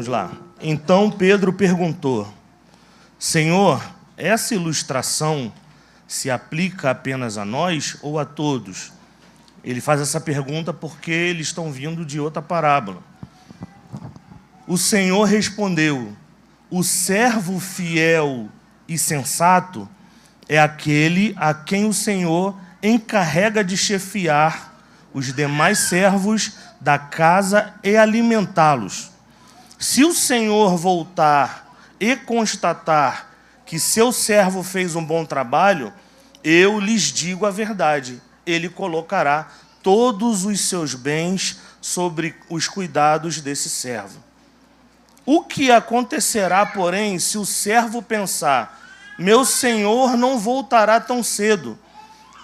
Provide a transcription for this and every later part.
Vamos lá. Então Pedro perguntou: Senhor, essa ilustração se aplica apenas a nós ou a todos? Ele faz essa pergunta porque eles estão vindo de outra parábola. O Senhor respondeu: o servo fiel e sensato é aquele a quem o Senhor encarrega de chefiar os demais servos da casa e alimentá-los. Se o Senhor voltar e constatar que seu servo fez um bom trabalho, eu lhes digo a verdade: ele colocará todos os seus bens sobre os cuidados desse servo. O que acontecerá, porém, se o servo pensar: meu senhor não voltará tão cedo,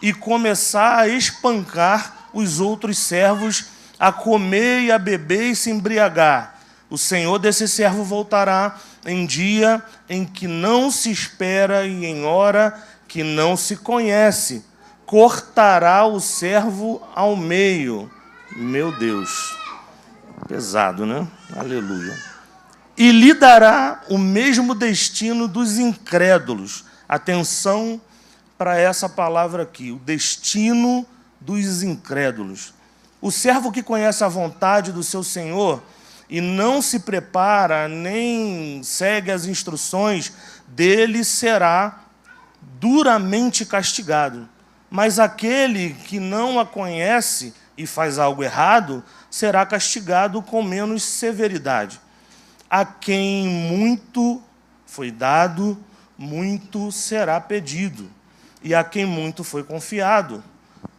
e começar a espancar os outros servos, a comer e a beber e se embriagar? O senhor desse servo voltará em dia em que não se espera e em hora que não se conhece. Cortará o servo ao meio. Meu Deus. Pesado, né? Aleluia. E lhe dará o mesmo destino dos incrédulos. Atenção para essa palavra aqui, o destino dos incrédulos. O servo que conhece a vontade do seu senhor e não se prepara, nem segue as instruções dele, será duramente castigado. Mas aquele que não a conhece e faz algo errado, será castigado com menos severidade. A quem muito foi dado, muito será pedido. E a quem muito foi confiado,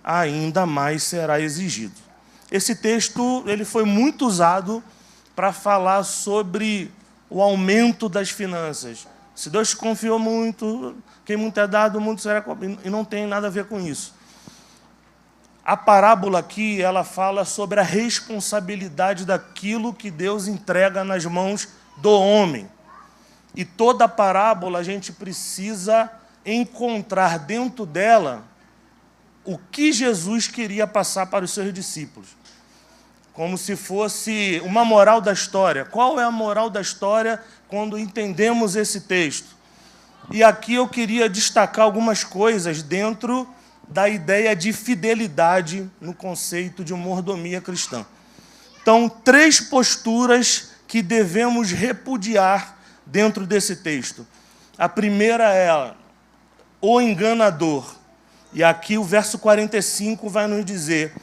ainda mais será exigido. Esse texto ele foi muito usado para falar sobre o aumento das finanças. Se Deus te confiou muito, quem muito é dado, muito será cobrado. E não tem nada a ver com isso. A parábola aqui, ela fala sobre a responsabilidade daquilo que Deus entrega nas mãos do homem. E toda a parábola a gente precisa encontrar dentro dela o que Jesus queria passar para os seus discípulos. Como se fosse uma moral da história. Qual é a moral da história quando entendemos esse texto? E aqui eu queria destacar algumas coisas dentro da ideia de fidelidade no conceito de mordomia cristã. Então, 3 posturas que devemos repudiar dentro desse texto. A primeira é o enganador. E aqui o verso 45 vai nos dizer: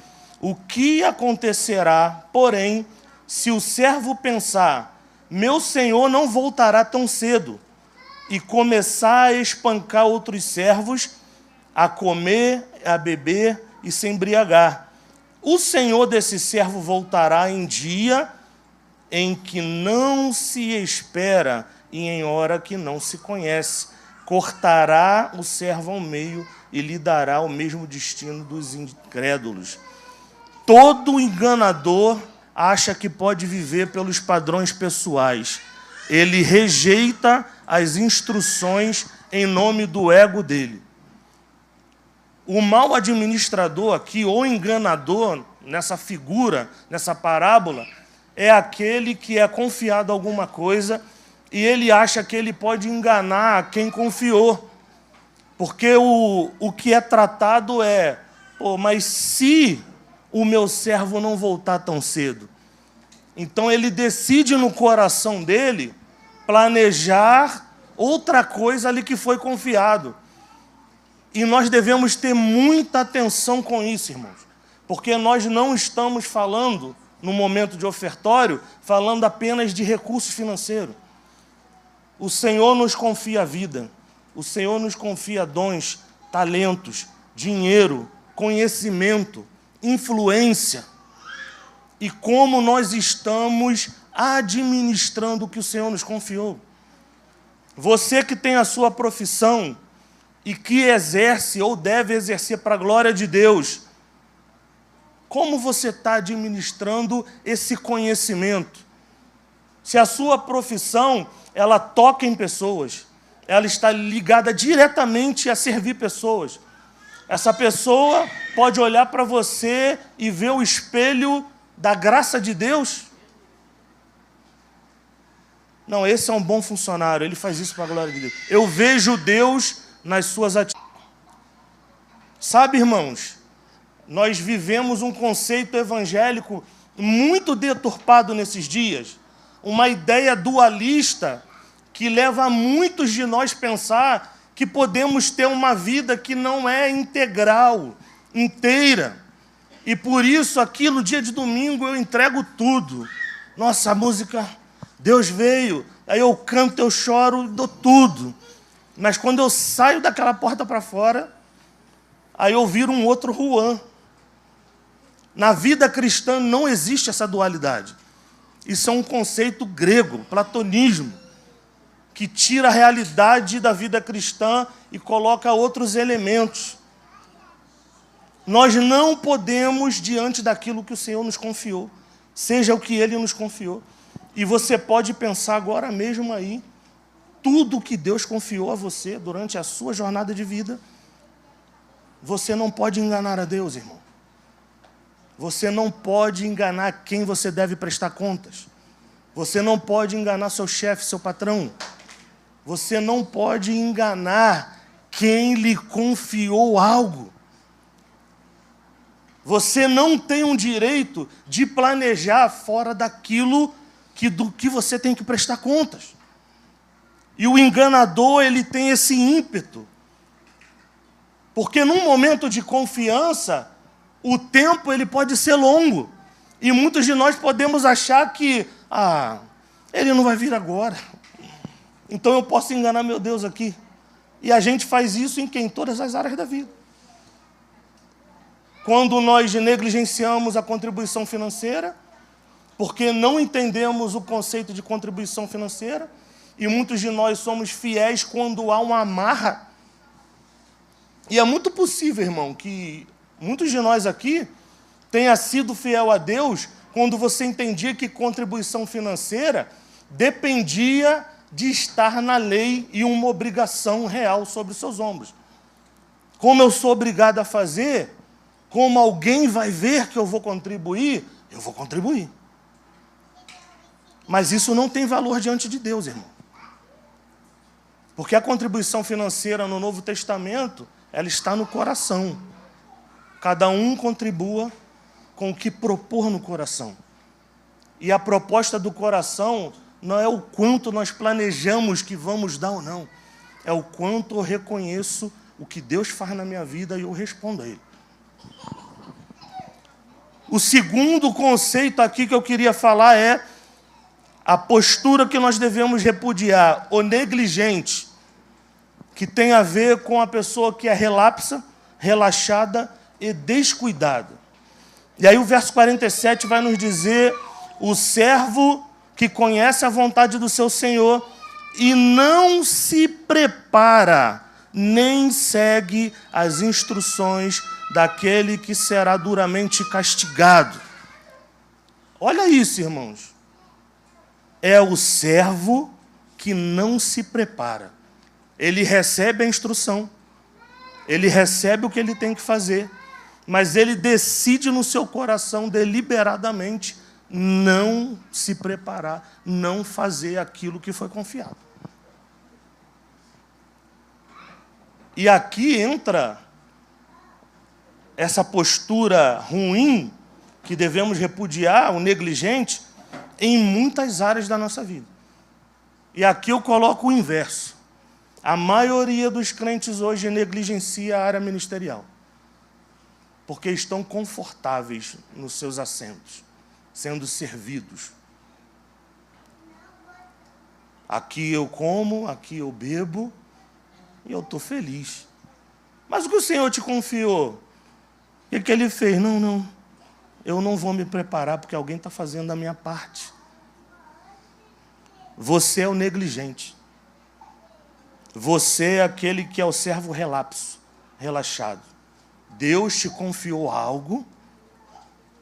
o que acontecerá, porém, se o servo pensar: meu senhor não voltará tão cedo, e começar a espancar outros servos, a comer, a beber e se embriagar? O senhor desse servo voltará em dia em que não se espera e em hora que não se conhece. Cortará o servo ao meio e lhe dará o mesmo destino dos incrédulos. Todo enganador acha que pode viver pelos padrões pessoais. Ele rejeita as instruções em nome do ego dele. O mau administrador aqui, ou enganador, nessa figura, nessa parábola, é aquele que é confiado a alguma coisa e ele acha que ele pode enganar quem confiou. Porque o que é tratado é: mas se o meu servo não voltar tão cedo? Então ele decide no coração dele planejar outra coisa ali que foi confiado. E nós devemos ter muita atenção com isso, irmãos. Porque nós não estamos falando, no momento de ofertório, falando apenas de recursos financeiros. O Senhor nos confia a vida. O Senhor nos confia dons, talentos, dinheiro, conhecimento, influência. E como nós estamos administrando o que o Senhor nos confiou. Você que tem a sua profissão e que exerce ou deve exercer para a glória de Deus, como você está administrando esse conhecimento? Se a sua profissão, ela toca em pessoas, ela está ligada diretamente a servir pessoas. Essa pessoa pode olhar para você e ver o espelho da graça de Deus. Não, esse é um bom funcionário, ele faz isso para a glória de Deus. Eu vejo Deus nas suas atitudes. Sabe, irmãos, nós vivemos um conceito evangélico muito deturpado nesses dias, uma ideia dualista que leva muitos de nós a pensar que podemos ter uma vida que não é integral, inteira. E por isso, aqui no dia de domingo, eu entrego tudo. Nossa, a música, Deus veio, aí eu canto, eu choro, dou tudo. Mas quando eu saio daquela porta para fora, aí eu viro um outro Juan. Na vida cristã não existe essa dualidade. Isso é um conceito grego, platonismo, que tira a realidade da vida cristã e coloca outros elementos. Nós não podemos, diante daquilo que o Senhor nos confiou, seja o que Ele nos confiou. E você pode pensar agora mesmo aí, tudo que Deus confiou a você durante a sua jornada de vida, você não pode enganar a Deus, irmão. Você não pode enganar quem você deve prestar contas. Você não pode enganar seu chefe, seu patrão. Você não pode enganar quem lhe confiou algo. Você não tem um direito de planejar fora daquilo do que você tem que prestar contas. E o enganador, ele tem esse ímpeto. Porque num momento de confiança, o tempo ele pode ser longo. E muitos de nós podemos achar que, ele não vai vir agora. Então eu posso enganar meu Deus aqui. E a gente faz isso em todas as áreas da vida. Quando nós negligenciamos a contribuição financeira, porque não entendemos o conceito de contribuição financeira, e muitos de nós somos fiéis quando há uma amarra. E é muito possível, irmão, que muitos de nós aqui tenha sido fiel a Deus quando você entendia que contribuição financeira dependia de estar na lei e uma obrigação real sobre os seus ombros. Como eu sou obrigado a fazer, como alguém vai ver que eu vou contribuir, eu vou contribuir. Mas isso não tem valor diante de Deus, irmão. Porque a contribuição financeira no Novo Testamento, ela está no coração. Cada um contribua com o que propor no coração. E a proposta do coração não é o quanto nós planejamos que vamos dar ou não. É o quanto eu reconheço o que Deus faz na minha vida e eu respondo a Ele. O segundo conceito aqui que eu queria falar é a postura que nós devemos repudiar, o negligente, que tem a ver com a pessoa que é relapsa, relaxada e descuidada. E aí o verso 47 vai nos dizer: o servo que conhece a vontade do seu Senhor e não se prepara, nem segue as instruções daquele que será duramente castigado. Olha isso, irmãos. É o servo que não se prepara. Ele recebe a instrução, ele recebe o que ele tem que fazer, mas ele decide no seu coração deliberadamente não se preparar, não fazer aquilo que foi confiado. E aqui entra essa postura ruim que devemos repudiar, o negligente, em muitas áreas da nossa vida. E aqui eu coloco o inverso. A maioria dos crentes hoje negligencia a área ministerial, porque estão confortáveis nos seus assentos, sendo servidos. Aqui eu como, aqui eu bebo, e eu estou feliz. Mas o que o Senhor te confiou? O que Ele fez? Não, eu não vou me preparar, porque alguém está fazendo a minha parte. Você é o negligente. Você é aquele que é o servo relapso, relaxado. Deus te confiou algo,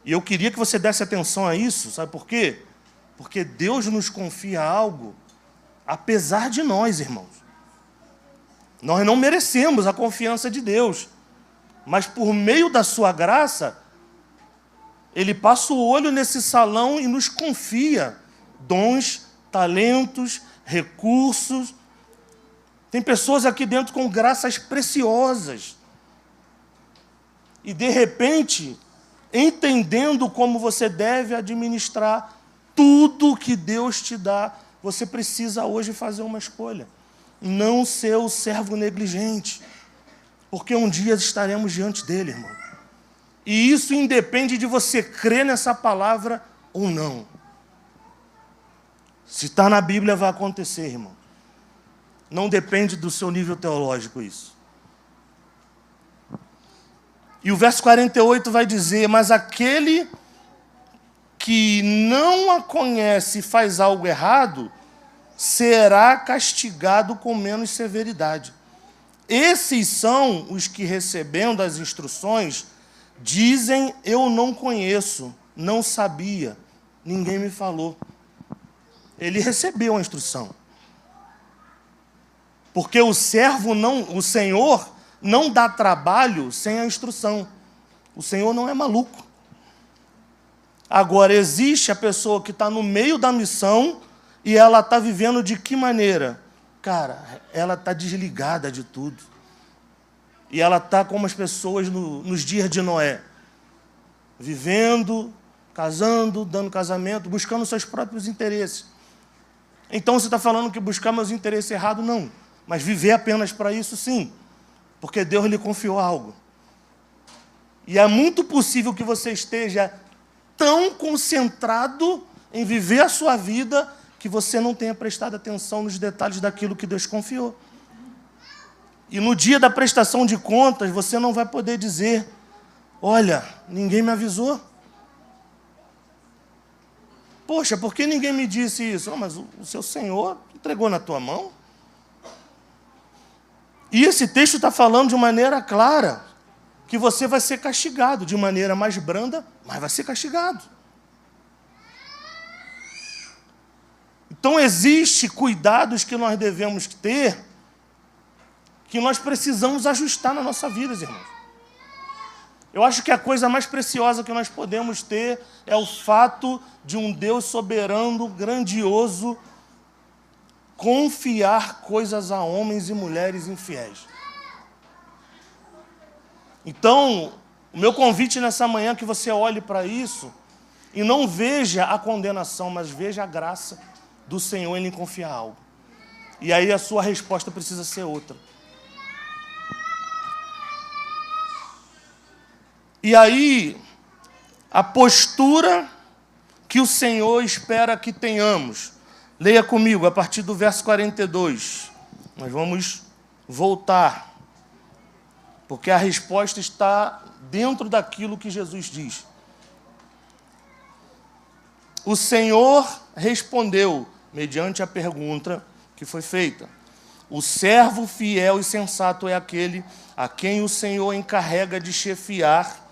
e eu queria que você desse atenção a isso, sabe por quê? Porque Deus nos confia algo, apesar de nós, irmãos. Nós não merecemos a confiança de Deus, mas por meio da sua graça, Ele passa o olho nesse salão e nos confia dons, talentos, recursos. Tem pessoas aqui dentro com graças preciosas. E, de repente, entendendo como você deve administrar tudo que Deus te dá, você precisa hoje fazer uma escolha. Não ser o servo negligente. Porque um dia estaremos diante dele, irmão. E isso independe de você crer nessa palavra ou não. Se está na Bíblia, vai acontecer, irmão. Não depende do seu nível teológico isso. E o verso 48 vai dizer: mas aquele que não a conhece e faz algo errado, será castigado com menos severidade. Esses são os que, recebendo as instruções, dizem: eu não conheço, não sabia, ninguém me falou. Ele recebeu a instrução. Porque o Senhor não dá trabalho sem a instrução. O Senhor não é maluco. Agora, existe a pessoa que está no meio da missão e ela está vivendo de que maneira? Cara, ela está desligada de tudo. E ela está como as pessoas nos dias de Noé. Vivendo, casando, dando casamento, buscando seus próprios interesses. Então, você está falando que buscar meus interesses errados? Não. Mas viver apenas para isso, sim. Porque Deus lhe confiou algo. E é muito possível que você esteja tão concentrado em viver a sua vida que você não tenha prestado atenção nos detalhes daquilo que Deus confiou. E no dia da prestação de contas, você não vai poder dizer: olha, ninguém me avisou. Poxa, por que ninguém me disse isso? Mas o seu Senhor entregou na tua mão. E esse texto está falando de maneira clara que você vai ser castigado, de maneira mais branda, mas vai ser castigado. Então, existem cuidados que nós devemos ter, que nós precisamos ajustar na nossa vida, irmãos. Eu acho que a coisa mais preciosa que nós podemos ter é o fato de um Deus soberano, grandioso, confiar coisas a homens e mulheres infiéis. Então, o meu convite nessa manhã é que você olhe para isso e não veja a condenação, mas veja a graça do Senhor em lhe confiar algo. E aí a sua resposta precisa ser outra. E aí, a postura que o Senhor espera que tenhamos. Leia comigo, a partir do verso 42. Nós vamos voltar, porque a resposta está dentro daquilo que Jesus diz. O Senhor respondeu, mediante a pergunta que foi feita: o servo fiel e sensato é aquele a quem o Senhor encarrega de chefiar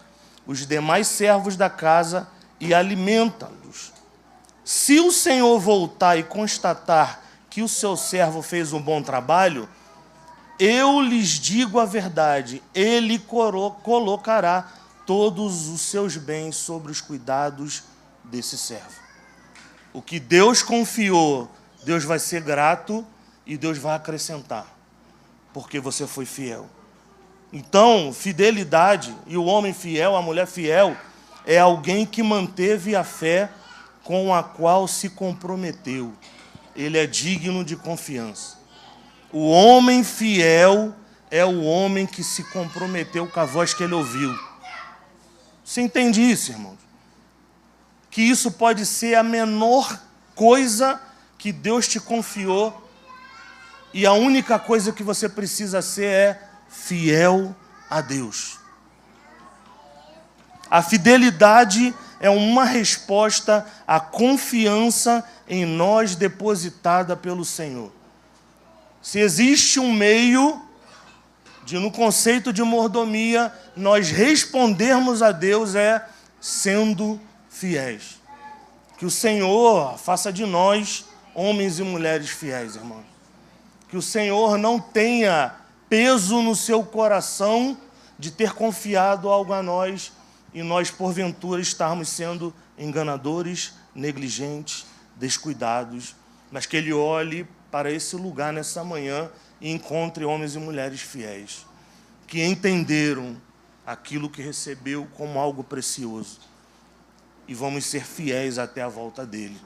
os demais servos da casa e alimenta-los. Se o Senhor voltar e constatar que o seu servo fez um bom trabalho, eu lhes digo a verdade, ele colocará todos os seus bens sobre os cuidados desse servo. O que Deus confiou, Deus vai ser grato e Deus vai acrescentar, porque você foi fiel. Então, fidelidade, e o homem fiel, a mulher fiel, é alguém que manteve a fé com a qual se comprometeu. Ele é digno de confiança. O homem fiel é o homem que se comprometeu com a voz que ele ouviu. Você entende isso, irmãos? Que isso pode ser a menor coisa que Deus te confiou, e a única coisa que você precisa ser é fiel a Deus. A fidelidade é uma resposta à confiança em nós depositada pelo Senhor. Se existe um meio de, no conceito de mordomia, nós respondermos a Deus é sendo fiéis. Que o Senhor faça de nós homens e mulheres fiéis, irmãos. Que o Senhor não tenha peso no seu coração de ter confiado algo a nós e nós, porventura, estarmos sendo enganadores, negligentes, descuidados mas que Ele olhe para esse lugar nessa manhã e encontre homens e mulheres fiéis, que entenderam aquilo que recebeu como algo precioso. E vamos ser fiéis até a volta dEle.